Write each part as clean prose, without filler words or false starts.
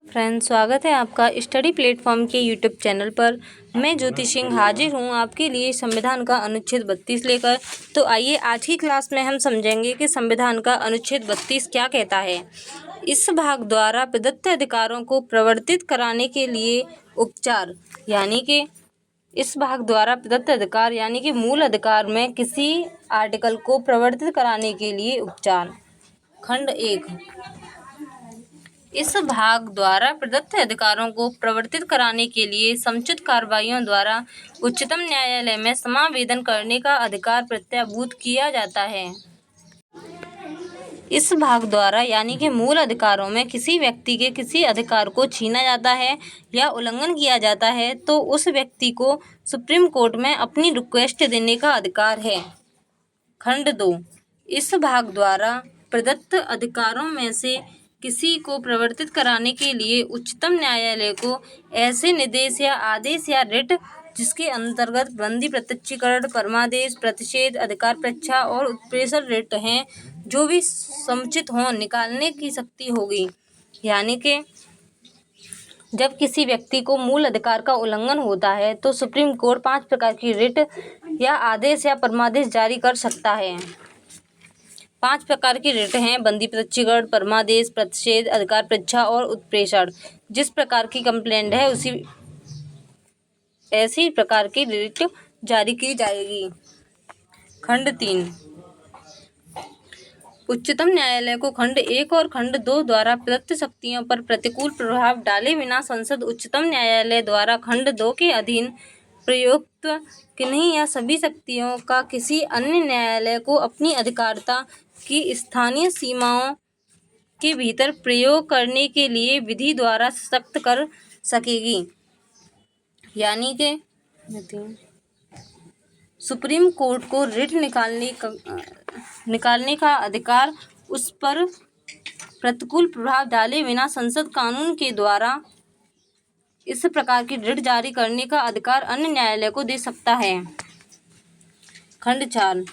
Friends, स्वागत है आपका स्टडी प्लेटफॉर्म के यूट्यूब चैनल पर। मैं ज्योति सिंह हाजिर हूँ आपके लिए संविधान का अनुच्छेद 32 लेकर। तो आइए आज की क्लास में हम समझेंगे कि संविधान का अनुच्छेद 32 क्या कहता है। इस भाग द्वारा प्रदत्त अधिकारों को प्रवर्तित कराने के लिए उपचार, यानी कि इस भाग द्वारा प्रदत्त अधिकार यानी कि मूल अधिकार में किसी आर्टिकल को प्रवर्तित कराने के लिए उपचार। खंड 1। इस भाग द्वारा प्रदत्त अधिकारों को प्रवर्तित कराने के लिए समुचित कार्रवाइयों द्वारा उच्चतम न्यायालय में समावेदन करने का अधिकार प्रत्याभूत किया जाता है। इस भाग द्वारा यानी कि मूल अधिकारों में किसी व्यक्ति के किसी अधिकार को छीना जाता है या उल्लंघन किया जाता है तो उस व्यक्ति को सुप्रीम कोर्ट में अपनी रिक्वेस्ट देने का अधिकार है। खंड 2। इस भाग द्वारा प्रदत्त अधिकारों में से किसी को प्रवर्तित कराने के लिए उच्चतम न्यायालय को ऐसे निर्देश या आदेश या रिट जिसके अंतर्गत बंदी, प्रत्यक्षीकरण, परमादेश, प्रतिषेध, अधिकार परीक्षा और उत्प्रेषण रिट हैं, जो भी समुचित हों, निकालने की शक्ति होगी। यानी कि जब किसी व्यक्ति को मूल अधिकार का उल्लंघन होता है तो सुप्रीम कोर्ट 5 प्रकार की रिट या आदेश या परमादेश जारी कर सकता है। 5 प्रकार की रिट हैं: बंदी, प्रत्यक्षीकरण, परमादेश, प्रतिषेध, अधिकार परीक्षा और उत्प्रेषण। जिस प्रकार की कंप्लेंट है उसी ऐसी प्रकार की रिट जारी की जाएगी। खंड 3। उच्चतम न्यायालय को खंड 1 और खंड 2 द्वारा प्रदत्त शक्तियों पर प्रतिकूल प्रभाव डाले बिना संसद उच्चतम न्यायालय द्वारा खंड 2 के अधीन प्रयुक्त किन्हीं या सभी शक्तियों का किसी अन्य न्यायालय को अपनी अधिकारिता की स्थानीय सीमाओं के भीतर प्रयोग करने के लिए विधि द्वारा सशक्त कर सकेगी। यानी कि सुप्रीम कोर्ट को रिट निकालने का अधिकार उस पर प्रतिकूल प्रभाव डाले बिना संसद कानून के द्वारा इस प्रकार की रिट जारी करने का अधिकार अन्य न्यायालय को दे सकता है। खंड 4।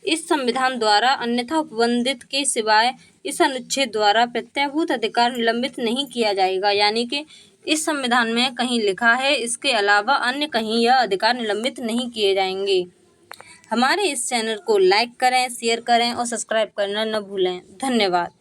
इस संविधान द्वारा अन्यथा उपबंधित के सिवाय इस अनुच्छेद द्वारा प्रत्याभूत अधिकार निलंबित नहीं किया जाएगा। यानी कि इस संविधान में कहीं लिखा है, इसके अलावा अन्य कहीं यह अधिकार निलंबित नहीं किए जाएंगे। हमारे इस चैनल को लाइक करें, शेयर करें और सब्सक्राइब करना न भूलें। धन्यवाद।